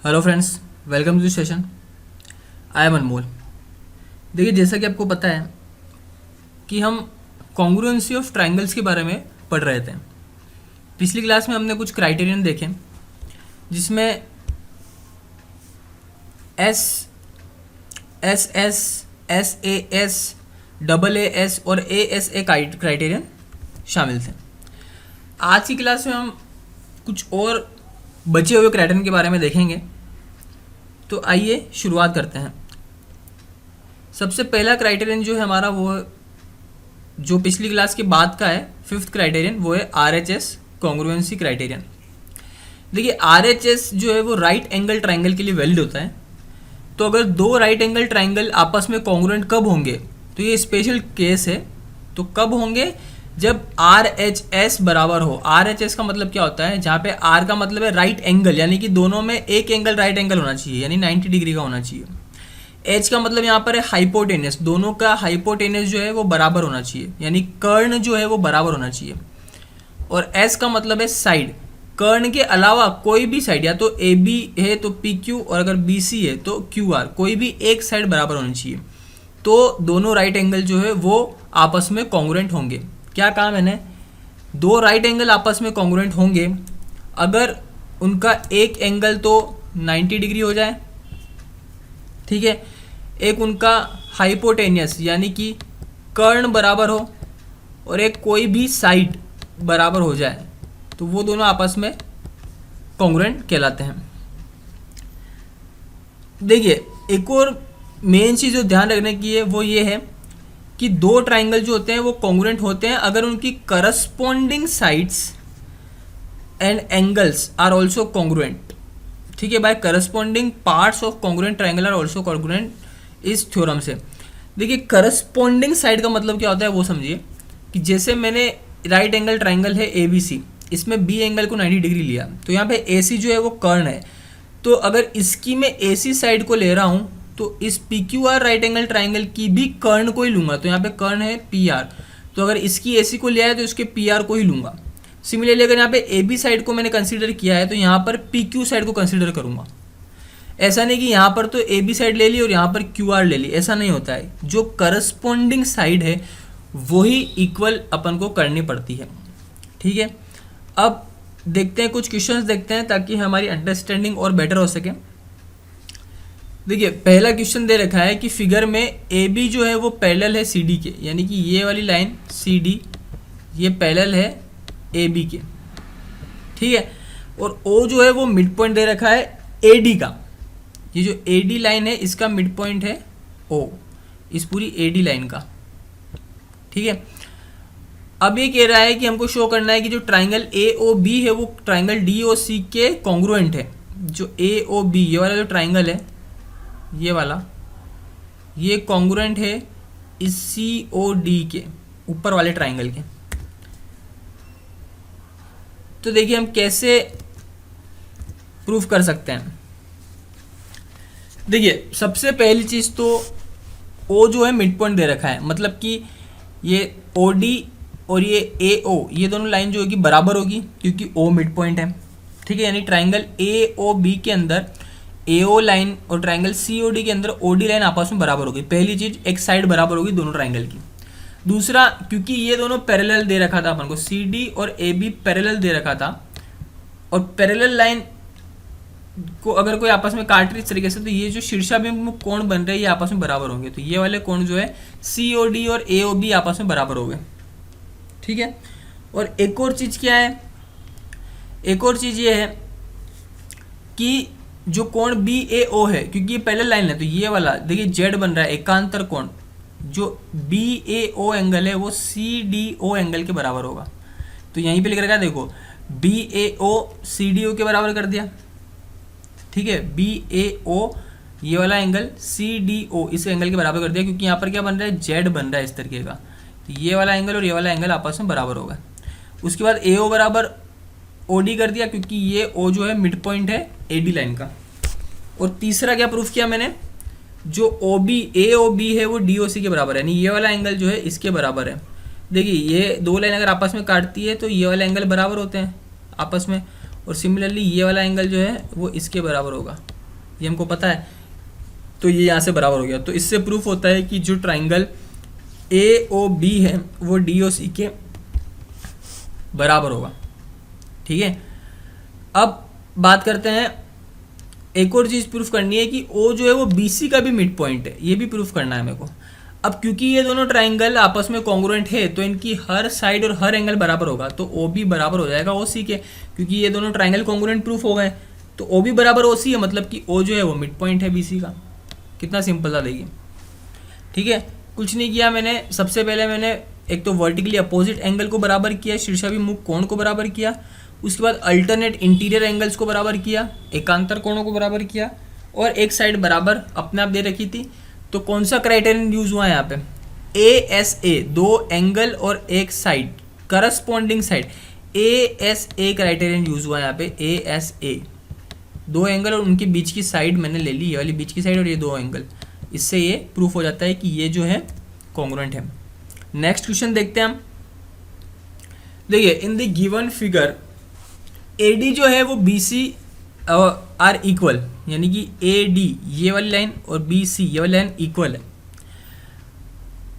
Hello friends, welcome to session. I am Anmol. देखिए, जैसा कि आपको पता है कि हम कॉन्ग्रुएंसी ऑफ ट्रायंगल्स के बारे में पढ़ रहे थे। पिछली क्लास में हमने कुछ क्राइटेरियन देखे जिसमें S S S S A S double A S और ए एस ए क्राइटेरियन शामिल थे। आज की क्लास में हम कुछ और बचे हुए क्राइटेरियन के बारे में देखेंगे। तो आइए शुरुआत करते हैं। सबसे पहला क्राइटेरियन जो है हमारा, वो जो पिछली क्लास के बाद का है, फिफ्थ क्राइटेरियन, वो है RHS कॉन्ग्रुएंसी क्राइटेरियन। देखिए, RHS जो है वो राइट एंगल ट्राइंगल के लिए वैलिड होता है। तो अगर दो राइट एंगल ट्राइंगल आपस में कॉन्ग्रुएंट कब होंगे, तो ये स्पेशल केस है। तो कब होंगे? जब RHS बराबर हो। RHS का मतलब क्या होता है? जहाँ पे R का मतलब है राइट एंगल, यानी कि दोनों में एक एंगल राइट एंगल होना चाहिए, यानी 90 डिग्री का होना चाहिए। H का मतलब यहाँ पर है हाइपोटेनियस, दोनों का हाइपोटेनियस जो है वो बराबर होना चाहिए, यानी कर्ण जो है वो बराबर होना चाहिए। और S का मतलब है साइड, कर्ण के अलावा कोई भी साइड, या तो AB है तो PQ, और अगर BC है तो QR, कोई भी एक साइड बराबर होनी चाहिए। तो दोनों राइट एंगल जो है वो आपस में कॉन्ग्रुएंट होंगे। क्या कहा मैंने? दो राइट एंगल आपस में कॉन्ग्रुएंट होंगे अगर उनका एक एंगल तो 90 डिग्री हो जाए, ठीक है, एक उनका हाइपोटेनियस यानी कि कर्ण बराबर हो, और एक कोई भी साइड बराबर हो जाए, तो वो दोनों आपस में कॉन्ग्रुएंट कहलाते हैं। देखिए, एक और मेन चीज़ जो ध्यान रखने की है वो ये है कि दो ट्राइंगल जो होते हैं वो कॉन्ग्रुएंट होते हैं अगर उनकी corresponding sides and angles are also congruent. ठीक है भाई, corresponding parts of congruent triangle are also congruent इस थ्योरम से। देखिए, करस्पॉन्डिंग साइड का मतलब क्या होता है वो समझिए कि जैसे मैंने राइट एंगल ट्राइंगल है ABC, इसमें B एंगल को 90 डिग्री लिया, तो यहाँ पे AC जो है वो कर्ण है। तो अगर इसकी मैं AC साइड को ले रहा हूँ तो इस PQR राइट एंगल ट्राइंगल की भी कर्ण को ही लूंगा। तो यहाँ पे कर्ण है PR, तो अगर इसकी AC को लिया है तो इसके PR को ही लूंगा। सिमिलरली अगर यहाँ पे AB साइड को मैंने कंसीडर किया है तो यहाँ पर PQ साइड को कंसीडर करूंगा। ऐसा नहीं कि यहाँ पर तो AB साइड ले ली और यहाँ पर QR ले ली, ऐसा नहीं होता है। जो करस्पॉन्डिंग साइड है वही इक्वल अपन को करनी पड़ती है। ठीक है, अब देखते हैं, कुछ क्वेश्चंस देखते हैं ताकि हमारी अंडरस्टैंडिंग और बेटर हो सके। देखिए, पहला क्वेश्चन दे रखा है कि फिगर में AB जो है वो पैरेलल है CD के, यानी कि ये वाली लाइन CD ये पैरेलल है AB के, ठीक है। और O जो है वो मिड पॉइंट दे रखा है AD का। ये जो AD लाइन है इसका मिड पॉइंट है O, इस पूरी AD लाइन का, ठीक है। अब ये कह रहा है कि हमको शो करना है कि जो ट्राइंगल AOB है वो ट्राइंगल DOC के कॉन्ग्रुएंट है। जो AOB ये वाला जो ट्राइंगल है, ये वाला, ये कॉन्ग्रुएंट है इस COD के ऊपर वाले ट्राइंगल के। तो देखिए हम कैसे प्रूफ कर सकते हैं। देखिए, सबसे पहली चीज तो O जो है मिड पॉइंट दे रखा है, मतलब कि ये OD और ये AO ये दोनों लाइन जो होगी बराबर होगी क्योंकि O मिड पॉइंट है, ठीक है। यानी ट्राइंगल AOB के अंदर AO लाइन और ट्राइंगल COD के अंदर OD लाइन आपस में बराबर होगी। पहली चीज, एक साइड बराबर होगी दोनों ट्राइंगल की। दूसरा, क्योंकि ये दोनों पैरेलल दे रखा था अपन को, CD और AB पैरेलल दे रखा था, और पैरेलल लाइन को अगर कोई आपस में काट रही इस तरीके से, तो ये जो शीर्षाभिमुख कोण बन रहे हैं ये आपस में बराबर होंगे। तो ये वाले कोण जो है COD और AOB आपस में बराबर हो गए, ठीक है। और एक और चीज क्या है? एक और चीज ये है कि जो कोण BAO है, क्योंकि ये पैरेलल लाइन है, तो ये वाला देखिए Z बन रहा है एकांतर कोण। जो BAO एंगल है वो CDO एंगल के बराबर होगा। तो यहीं पे लिख रखा है, देखो, BAO CDO के बराबर कर दिया, ठीक है। BAO ये वाला एंगल CDO इस एंगल के बराबर कर दिया, क्योंकि यहाँ पर क्या बन रहा है, Z बन रहा है इस तरीके का। तो ये वाला एंगल और ये वाला एंगल आपस में बराबर होगा। उसके बाद AO बराबर OD कर दिया, क्योंकि ये O जो है मिड पॉइंट है AD लाइन का। और तीसरा क्या प्रूफ किया मैंने? जो AOB है वो DOC के बराबर है, यानी ये वाला एंगल जो है इसके बराबर है। देखिए, ये दो लाइन अगर आपस में काटती है तो ये वाला एंगल बराबर होते हैं आपस में, और सिमिलरली ये वाला एंगल जो है वो इसके बराबर होगा, ये हमको पता है, तो ये यहाँ से बराबर हो गया। तो इससे प्रूफ होता है कि जो ट्राइंगल AOB है वो DOC के बराबर होगा। ठीक है, अब बात करते हैं, एक और चीज़ प्रूफ करनी है कि O जो है वो BC का भी मिड पॉइंट है, ये भी प्रूफ करना है मेरे को। अब क्योंकि ये दोनों ट्राइंगल आपस में कॉन्ग्रुएंट है तो इनकी हर साइड और हर एंगल बराबर होगा, तो OB बराबर हो जाएगा OC के, क्योंकि ये दोनों ट्राइंगल कॉन्ग्रुएंट प्रूफ हो गए। तो OB बराबर OC है, मतलब कि O जो है वो मिड पॉइंट है BC का। कितना सिंपल था देखिए। ठीक है, कुछ नहीं किया मैंने, सबसे पहले मैंने एक तो वर्टिकली अपोजिट एंगल को बराबर किया, शीर्षाभिमुख कोण को बराबर किया, उसके बाद अल्टरनेट इंटीरियर एंगल्स को बराबर किया, एकांतर कोणों को बराबर किया, और एक साइड बराबर अपने आप दे रखी थी। तो कौन सा क्राइटेरियन यूज हुआ है यहाँ पे? ASA, 2 एंगल और एक side, corresponding side, ASA criterion use हुआ है यहाँ पे। ASA 2 एंगल और उनके बीच की साइड मैंने ले ली, ये वाली बीच की साइड और ये 2 एंगल, इससे ये प्रूफ हो जाता है कि ये जो है कॉन्ग्रुएंट है। नेक्स्ट क्वेश्चन देखते हैं हम। देखिए, in the given figure AD जो है वो BC आर इक्वल, यानी कि AD ये वाली लाइन और BC ये वाली लाइन इक्वल है,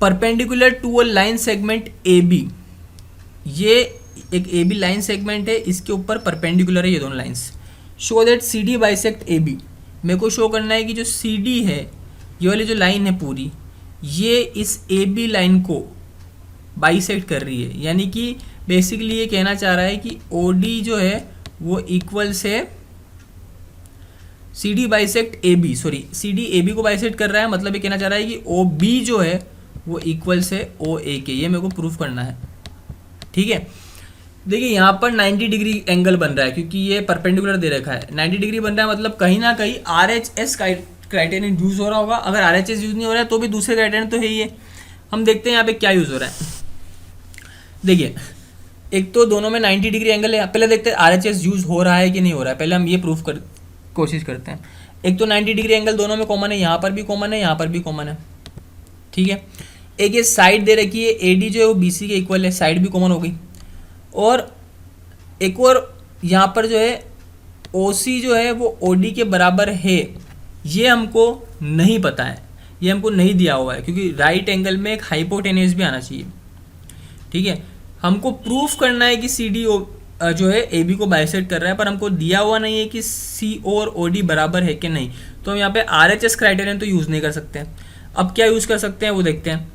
perpendicular to a line segment AB। ये एक AB लाइन सेगमेंट है, इसके ऊपर परपेंडिकुलर है ये दोनों lines. Show that CD bisect AB, मेरे को शो करना है कि जो CD है, ये वाली जो लाइन है पूरी, ये इस AB लाइन को बाइसेक्ट कर रही है, यानी कि बेसिकली ये कहना चाह रहा है कि OD जो है वो इक्वल से CD bisect AB, sorry CD AB को बाइसेक्ट कर रहा है, मतलब ये कहना चाह रहा है कि OB जो है वो इक्वल से OA के, ये मेरे को प्रूफ करना है। ठीक है, देखिए यहाँ पर 90 डिग्री एंगल बन रहा है, क्योंकि ये परपेंडिकुलर दे रखा है, 90 डिग्री बन रहा है, मतलब कहीं ना कहीं RHS क्राइटेरियन यूज हो रहा होगा। अगर RHS यूज नहीं हो रहा है तो भी दूसरे क्राइटेरियन तो है ही है। हम देखते हैं यहाँ पे क्या यूज हो रहा है। देखिए, एक तो दोनों में 90 डिग्री एंगल है, पहले देखते हैं RHS यूज हो रहा है कि नहीं हो रहा है, पहले हम ये प्रूफ कोशिश करते हैं। एक तो 90 डिग्री एंगल दोनों में कॉमन है, यहाँ पर भी कॉमन है, यहाँ पर भी कॉमन है। ठीक है, एक ये साइड दे रखी है, AD जो है वो BC के इक्वल है, साइड भी कॉमन हो गई। और एक और यहाँ पर जो है OC जो है वो OD के बराबर है, ये हमको नहीं पता है, ये हमको नहीं दिया हुआ है, क्योंकि राइट एंगल में एक हाइपोटेन्यूज भी आना चाहिए। ठीक है, हमको प्रूफ करना है कि CD जो है AB को बाइसेक्ट कर रहा है, पर हमको दिया हुआ नहीं है कि CO और OD बराबर है कि नहीं। तो हम यहाँ पे RHS क्राइटेरियन तो यूज़ नहीं कर सकते हैं। अब क्या यूज़ कर सकते हैं वो देखते हैं।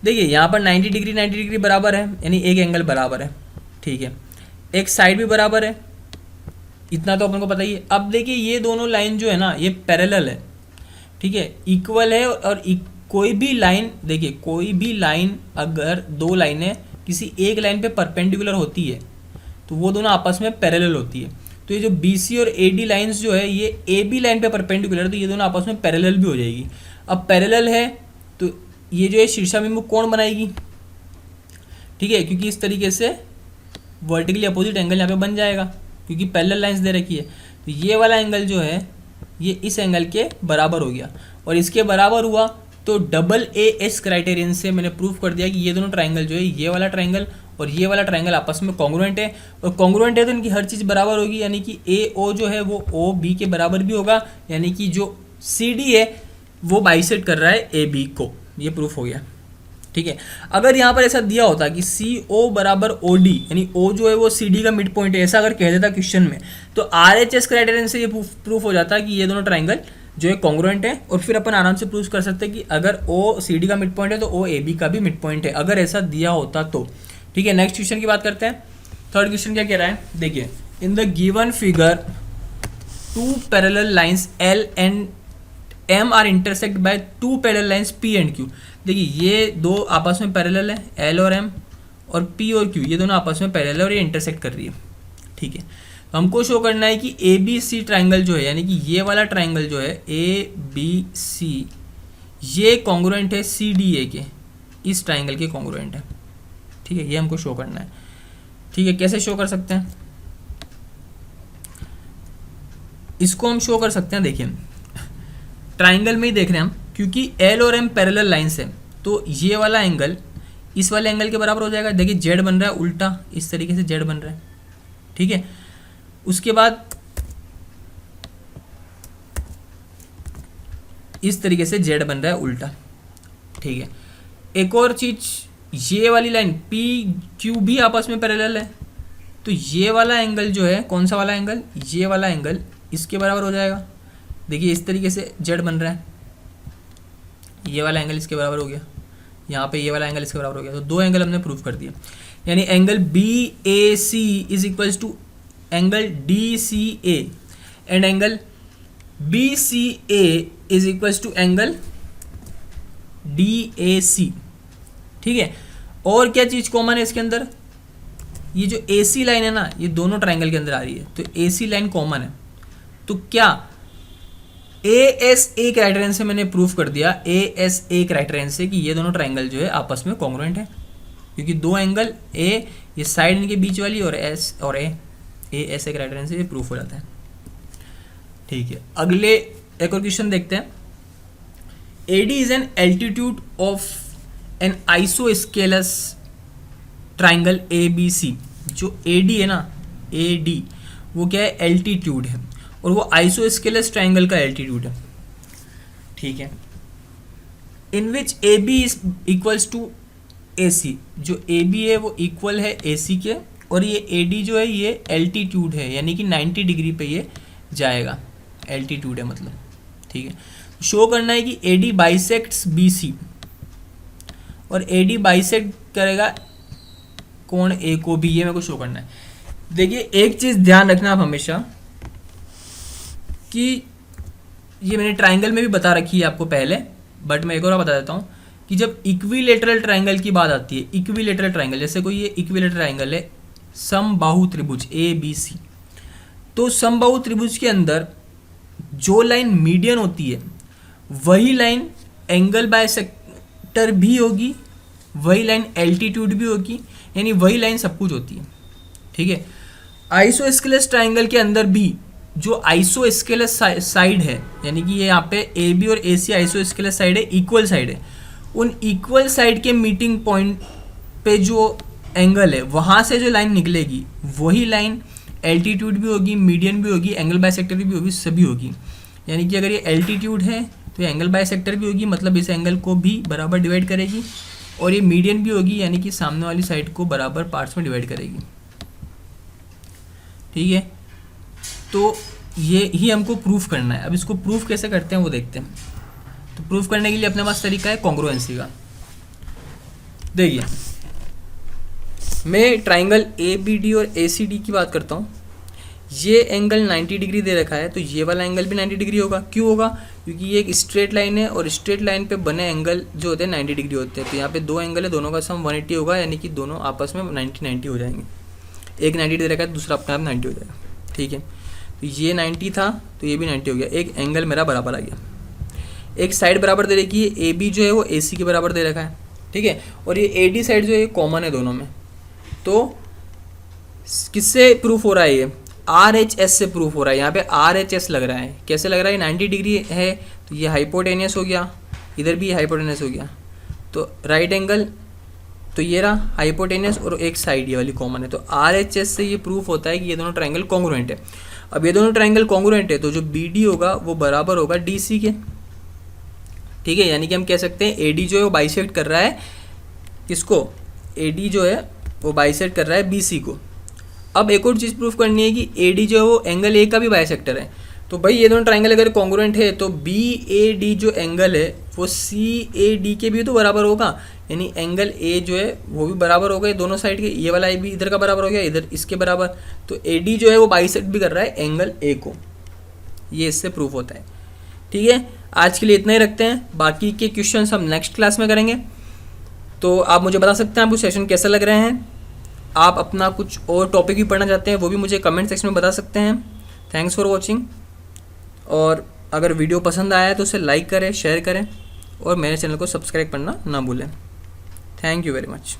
देखिए, यहाँ पर 90 डिग्री बराबर है, यानी एक एंगल बराबर है। ठीक है, एक साइड भी बराबर है, इतना तो अपन को पता ही है। अब देखिए, ये दोनों लाइन जो है ना, ये पैरेलल है। ठीक है, इक्वल है, और कोई भी लाइन, देखिए कोई भी लाइन अगर 2 लाइनें किसी एक लाइन पे परपेंडिकुलर होती है तो वो दोनों आपस में पैरेलल होती है। तो ये जो BC और AD लाइंस जो है ये AB लाइन पे परपेंडिकुलर है, तो ये दोनों आपस में पैरेलल भी हो जाएगी। अब पैरेलल है तो ये जो है शीर्षाभिमुख कोण बनाएगी। ठीक है, क्योंकि इस तरीके से वर्टिकली अपोजिट एंगल यहाँ पे बन जाएगा, क्योंकि पैरेलल लाइंस दे रखी है। तो ये वाला एंगल जो है ये इस एंगल के बराबर हो गया, और इसके बराबर हुआ तो AAS क्राइटेरियन से मैंने प्रूफ कर दिया कि ये दोनों ट्राइंगल जो है, ये वाला ट्राइंगल और ये वाला ट्राइंगल आपस में कॉन्ग्रुएंट है, और कॉन्ग्रुएंट है तो इनकी हर चीज़ बराबर होगी, यानी कि AO जो है वो OB के बराबर भी होगा, यानी कि जो CD है वो बाइसेक्ट कर रहा है AB को, ये प्रूफ हो गया। ठीक है, अगर यहाँ पर ऐसा दिया होता कि CO बराबर OD, यानी O जो है वो CD का मिड पॉइंट है, ऐसा अगर कह देता क्वेश्चन में, तो RHS क्राइटेरियन से ये प्रूफ हो जाता कि ये दोनों ट्राइंगल जो है कॉन्ग्रुएंट है, और फिर अपन आराम से प्रूफ कर सकते हैं कि अगर O CD का मिड पॉइंट है तो O AB का भी मिड पॉइंट है, अगर ऐसा दिया होता तो। ठीक है, नेक्स्ट क्वेश्चन की बात करते हैं। थर्ड क्वेश्चन क्या कह रहा है, देखिए, in the given figure 2 parallel lines L and M are intersect by 2 parallel lines P and Q। देखिए, ये दो आपस में पैरेलल है, L और M, और P और Q ये दोनों आपस में पैरेलल है और ये इंटरसेक्ट कर रही है। ठीक है, तो हमको शो करना है कि ABC ट्राइंगल जो है, यानी कि ये वाला ट्राइंगल जो है ABC, ये कॉन्ग्रुएंट है CDA के, इस ट्राइंगल के कॉन्ग्रुएंट है। ठीक है, ये हमको शो करना है। ठीक है, कैसे शो कर सकते हैं इसको? हम शो कर सकते हैं, देखिए ट्राइंगल में ही देख रहे हैं हम, क्योंकि L और M पैरेलल लाइंस है, तो ये वाला एंगल इस वाले एंगल के बराबर हो जाएगा। देखिए, Z बन रहा है उल्टा, इस तरीके से Z बन रहा है। ठीक है, उसके बाद इस तरीके से जेड बन रहा है उल्टा, ठीक है। एक और चीज़, ये वाली लाइन पी क्यू भी आपस में पैरेलल है, तो ये वाला एंगल जो है, कौन सा वाला एंगल, ये वाला एंगल इसके बराबर हो जाएगा। देखिए इस तरीके से जेड बन रहा है, ये वाला एंगल इसके बराबर हो गया, यहाँ पे ये वाला एंगल इसके बराबर हो गया। तो दो एंगल हमने प्रूव कर दिया, यानी angle B A C is equals to angle D C A and angle B C A is equals to angle D A C, ठीक है। और क्या चीज़ कॉमन है इसके अंदर, ये जो ए सी लाइन है ना, ये दोनों ट्राइंगल के अंदर आ रही है, तो ए सी लाइन कॉमन है। तो क्या ए एस ए क्राइटेरियन से मैंने प्रूफ कर दिया, ए एस ए क्राइटेरियन से, कि ये दोनों ट्राइंगल जो है आपस में कॉन्ग्रुएंट है, क्योंकि दो एंगल ए, ये साइड इनके बीच वाली, और एस और ए एस ए क्राइटेरियन से ये प्रूफ हो जाता है, ठीक है। अगले एक और क्वेश्चन देखते हैं। AD is an altitude of an isosceles triangle ABC। जो AD है ना, AD वो क्या है, एल्टीट्यूड है, और वो आइसोस्केलस ट्राइंगल का एल्टीट्यूड है, ठीक है। In which AB is equals to AC, जो AB है वो इक्वल है AC के, और ये AD जो है ये एल्टीट्यूड है, यानी कि 90 डिग्री पे ये जाएगा, एल्टीट्यूड है मतलब, ठीक है। शो करना है कि AD बाइसेक्ट्स BC, और AD बाइसेक्ट करेगा कोण A को भी, ये मेरे को शो करना है। देखिए एक चीज़ ध्यान रखना आप हमेशा, कि ये मैंने ट्राइंगल में भी बता रखी है आपको पहले, बट मैं एक और बता देता हूँ कि जब इक्विलेटरल ट्राइंगल की बात आती है, इक्विलेटरल ट्राइंगल, जैसे कोई ये इक्विलेटरल ट्राइंगल है, समबाहु त्रिभुज ABC, तो समबाहु त्रिभुज के अंदर जो लाइन मीडियन होती है वही लाइन एंगल बाइसेक्टर भी होगी, वही लाइन एल्टीट्यूड भी होगी, यानी वही लाइन सब कुछ होती है, ठीक है। आइसोस्केलस ट्राइंगल के अंदर भी जो आइसोस्केलस साइड है, यानी कि ये यहाँ पे AB और AC आइसोस्केलस साइड है, इक्वल साइड है, उन इक्वल साइड के मीटिंग पॉइंट पे जो एंगल है वहाँ से जो लाइन निकलेगी वही लाइन एल्टीट्यूड भी होगी, मीडियन भी होगी, एंगल बाइसेक्टर भी होगी, सभी होगी। यानी कि अगर ये एल्टीट्यूड है तो ये एंगल बाइसेक्टर भी होगी, मतलब इस एंगल को भी बराबर डिवाइड करेगी, और ये मीडियन भी होगी, यानी कि सामने वाली साइड को बराबर पार्ट्स में डिवाइड करेगी, ठीक है। तो ये ही हमको प्रूफ करना है। अब इसको प्रूफ कैसे करते हैं वो देखते हैं। तो प्रूफ करने के लिए अपने पास तरीका है कॉन्ग्रुएंसी का। देखिए मैं ट्राइंगल ABD और ACD की बात करता हूँ। ये एंगल 90 डिग्री दे रखा है, तो ये वाला एंगल भी 90 डिग्री होगा। क्यों होगा? क्योंकि ये एक स्ट्रेट लाइन है, और स्ट्रेट लाइन पे बने एंगल जो होते हैं 90 डिग्री होते हैं। तो यहाँ पे दो एंगल है, दोनों का सम 180 होगा, यानी कि दोनों आपस में 90 हो जाएंगे। एक 90 दे रखा है, दूसरा अपने आप 90 हो जाएगा, ठीक है। तो ये 90 था, तो ये भी 90 हो गया। एक एंगल मेरा बराबर आ गया। एक साइड बराबर दे रखी है, AB जो है वो AC के बराबर दे रखा है, ठीक है। और ये AD साइड जो है कॉमन है दोनों में। तो किससे प्रूफ हो रहा है? ये RHS से प्रूफ हो रहा है। यहाँ पे RHS लग रहा है। कैसे लग रहा है? 90 डिग्री है, तो ये हाइपोटेनियस हो गया, इधर भी हाइपोटेनियस हो गया, तो राइट एंगल, तो ये रहा हाइपोटेनियस, और एक साइड ये वाली कॉमन है। तो RHS से ये प्रूफ होता है कि ये दोनों ट्राइंगल कॉन्ग्रुएंट है। अब ये दोनों ट्राइंगल कॉन्ग्रुएंट है, तो जो BD होगा वो बराबर होगा DC के, ठीक है। यानी कि हम कह सकते हैं AD जो है वो बाइसेक्ट कर रहा है किसको? AD जो है वो बाइसेक्ट कर रहा है BC को। अब एक और चीज़ प्रूफ करनी है कि AD जो है वो एंगल A का भी बाइसेक्टर है। तो भाई ये दोनों ट्राइंगल अगर कॉन्ग्रुएंट है तो BAD जो एंगल है वो CAD के भी तो बराबर होगा, यानी एंगल A जो है वो भी बराबर होगा दोनों साइड के। ये वाला A भी इधर का बराबर हो गया, इधर इसके बराबर। तो AD जो है वो बाइसेक्ट भी कर रहा है एंगल A को। ये इससे प्रूफ होता है, ठीक है। आज के लिए इतना ही रखते हैं, बाकी के क्वेश्चन हम नेक्स्ट क्लास में करेंगे। तो आप मुझे बता सकते हैं आपको सेशन कैसे लग रहे हैं। आप अपना कुछ और टॉपिक भी पढ़ना चाहते हैं वो भी मुझे कमेंट सेक्शन में बता सकते हैं। Thanks for watching. और अगर वीडियो पसंद आया है तो उसे लाइक करें, शेयर करें, और मेरे चैनल को सब्सक्राइब करना ना भूलें। Thank you very much.